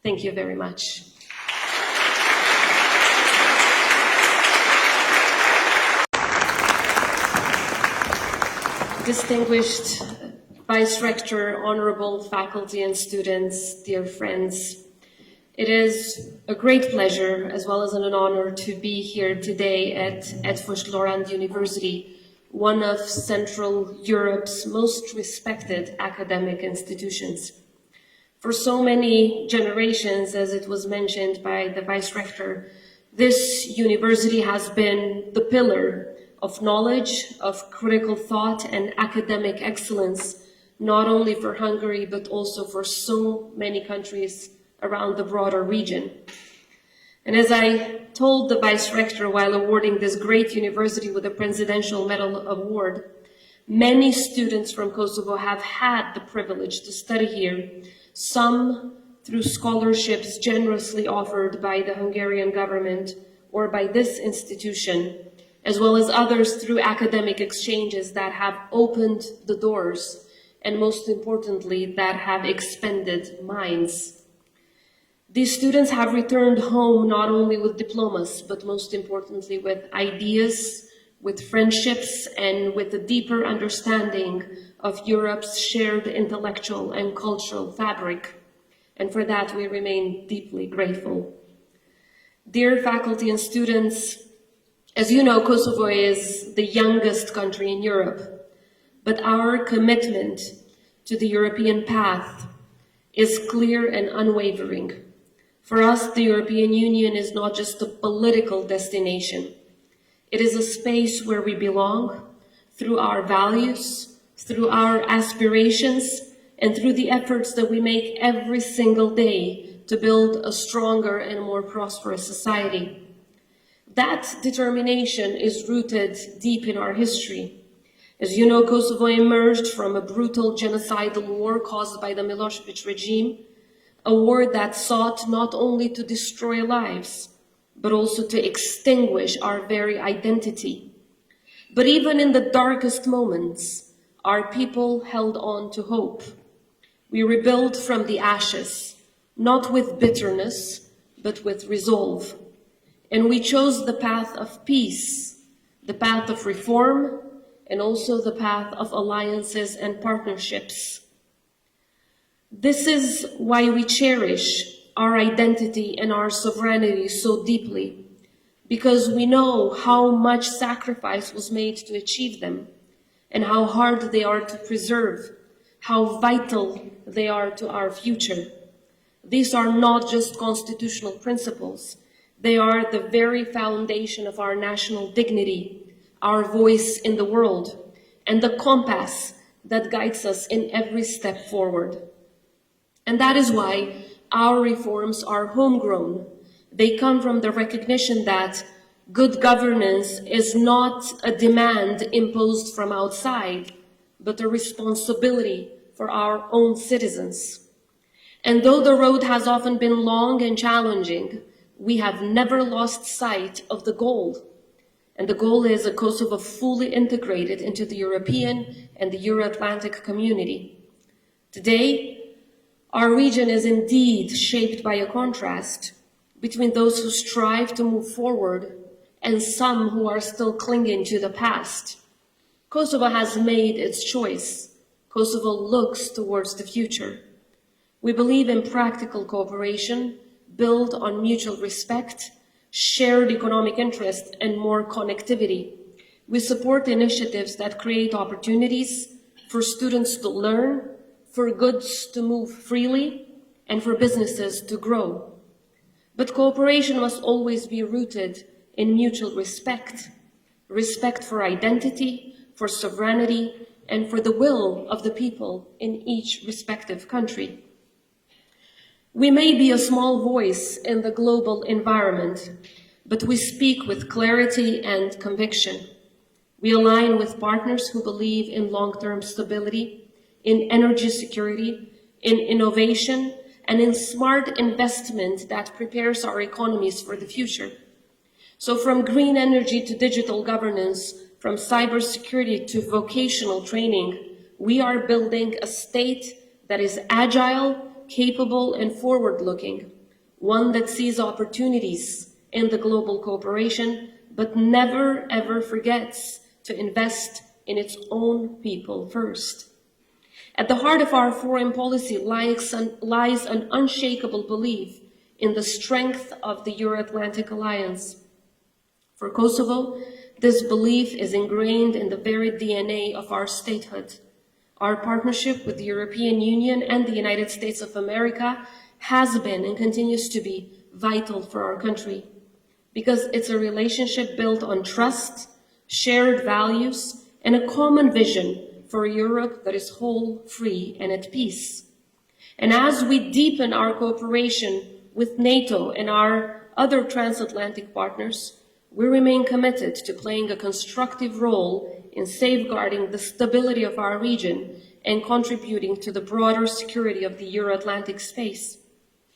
Thank you very much. Distinguished Vice Rector, honorable faculty and students, dear friends, it is a great pleasure as well as an honor to be here today at Fjalimi University, one of Central Europe's most respected academic institutions. For so many generations, as it was mentioned by the Vice Rector, this university has been the pillar of knowledge, of critical thought and academic excellence, not only for Hungary, but also for so many countries around the broader region. And as I told the Vice Rector while awarding this great university with a Presidential Medal Award, many students from Kosovo have had the privilege to study here, some through scholarships generously offered by the Hungarian government or by this institution, as well as others through academic exchanges that have opened the doors and, most importantly, that have expanded minds. These students have returned home not only with diplomas, but most importantly with ideas, with friendships, and with a deeper understanding of Europe's shared intellectual and cultural fabric. And for that, we remain deeply grateful. Dear faculty and students, as you know, Kosovo is the youngest country in Europe, but our commitment to the European path is clear and unwavering. For us, the European Union is not just a political destination. It is a space where we belong through our values, through our aspirations, and through the efforts that we make every single day to build a stronger and more prosperous society. That determination is rooted deep in our history. As you know, Kosovo emerged from a brutal genocidal war caused by the Milosevic regime, a war that sought not only to destroy lives, but also to extinguish our very identity. But even in the darkest moments, our people held on to hope. We rebuilt from the ashes, not with bitterness, but with resolve. And we chose the path of peace, the path of reform, and also the path of alliances and partnerships. This is why we cherish our identity and our sovereignty so deeply, because we know how much sacrifice was made to achieve them, and how hard they are to preserve, how vital they are to our future. These are not just constitutional principles. They are the very foundation of our national dignity, our voice in the world, and the compass that guides us in every step forward. And that is why our reforms are homegrown. They come from the recognition that good governance is not a demand imposed from outside, but a responsibility for our own citizens. And though the road has often been long and challenging, we have never lost sight of the goal. And the goal is a Kosovo fully integrated into the European and the Euroatlantic community. Today, our region is indeed shaped by a contrast between those who strive to move forward and some who are still clinging to the past. Kosovo has made its choice. Kosovo looks towards the future. We believe in practical cooperation, built on mutual respect, shared economic interest, and more connectivity. We support initiatives that create opportunities for students to learn, for goods to move freely, and for businesses to grow. But cooperation must always be rooted in mutual respect, respect for identity, for sovereignty, and for the will of the people in each respective country. We may be a small voice in the global environment, but we speak with clarity and conviction. We align with partners who believe in long-term stability, in energy security, in innovation, and in smart investment that prepares our economies for the future. So from green energy to digital governance, from cybersecurity to vocational training, we are building a state that is agile, capable, and forward-looking. one that sees opportunities in the global cooperation, but never ever forgets to invest in its own people first. At the heart of our foreign policy lies an unshakable belief in the strength of the Euroatlantic alliance. For Kosovo, this belief is ingrained in the very DNA of our statehood. Our partnership with the European Union and the United States of America has been and continues to be vital for our country, because it's a relationship built on trust, shared values, and a common vision for a Europe that is whole, free, and at peace. And as we deepen our cooperation with NATO and our other transatlantic partners, we remain committed to playing a constructive role in safeguarding the stability of our region and contributing to the broader security of the Euro-Atlantic space.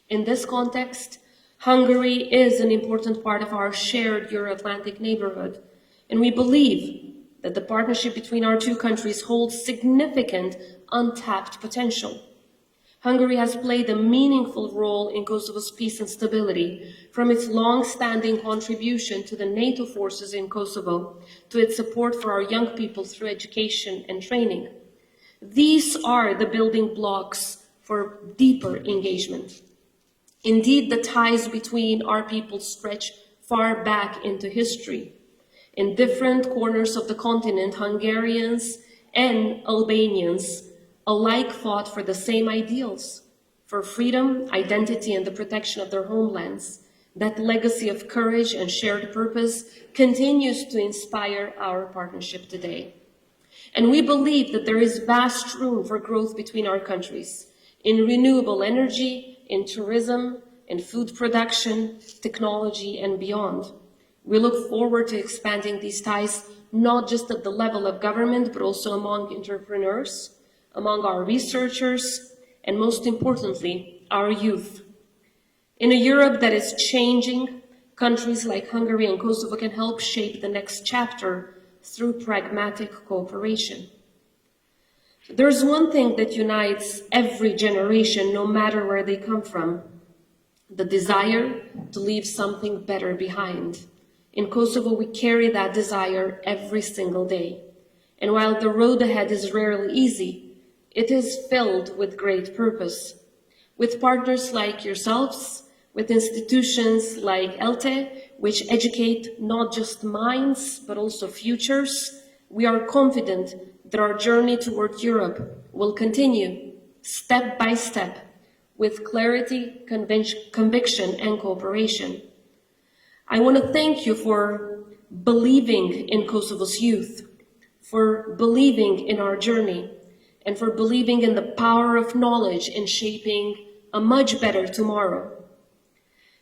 In this context, Hungary is an important part of our shared Euro-Atlantic neighborhood, and we believe that the partnership between our two countries holds significant untapped potential. Hungary has played a meaningful role in Kosovo's peace and stability, from its long-standing contribution to the NATO forces in Kosovo to its support for our young people through education and training. These are the building blocks for deeper engagement. Indeed, the ties between our peoples stretch far back into history. In different corners of the continent, Hungarians and Albanians alike fought for the same ideals, for freedom, identity, and the protection of their homelands. That legacy of courage and shared purpose continues to inspire our partnership today. And we believe that there is vast room for growth between our countries in renewable energy, in tourism, in food production, technology, and beyond. We look forward to expanding these ties, not just at the level of government, but also among entrepreneurs, among our researchers, and most importantly, our youth. In a Europe that is changing, countries like Hungary and Kosovo can help shape the next chapter through pragmatic cooperation. There's one thing that unites every generation, no matter where they come from: the desire to leave something better behind. In Kosovo, we carry that desire every single day. And while the road ahead is rarely easy, it is filled with great purpose. With partners like yourselves, with institutions like ELTE, which educate not just minds, but also futures, we are confident that our journey toward Europe will continue step by step with clarity, conviction, and cooperation. I want to thank you for believing in Kosovo's youth, for believing in our journey, and for believing in the power of knowledge in shaping a much better tomorrow.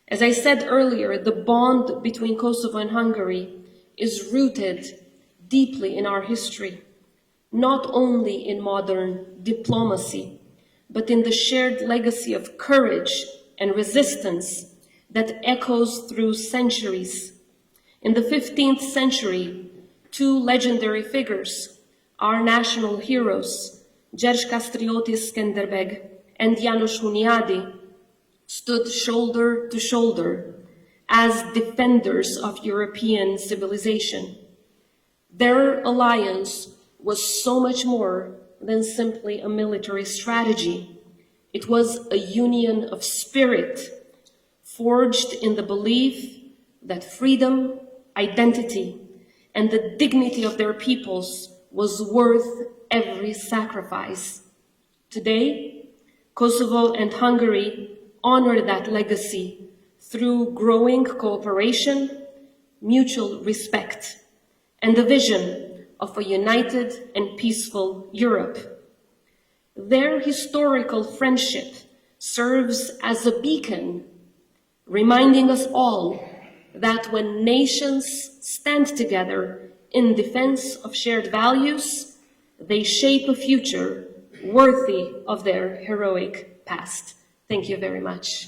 As I said earlier, the bond between Kosovo and Hungary is rooted deeply in our history, not only in modern diplomacy, but in the shared legacy of courage and resistance that echoes through centuries. In the 15th century, two legendary figures, our national heroes, Gjergj Kastriotis Skenderbeg and Janusz Huniadi, stood shoulder to shoulder as defenders of European civilization. Their alliance was so much more than simply a military strategy. It was a union of spirit, forged in the belief that freedom, identity, and the dignity of their peoples was worth every sacrifice. Today, Kosovo and Hungary honor that legacy through growing cooperation, mutual respect, and the vision of a united and peaceful Europe. Their historical friendship serves as a beacon, reminding us all that when nations stand together in defense of shared values, they shape a future worthy of their heroic past. Thank you very much.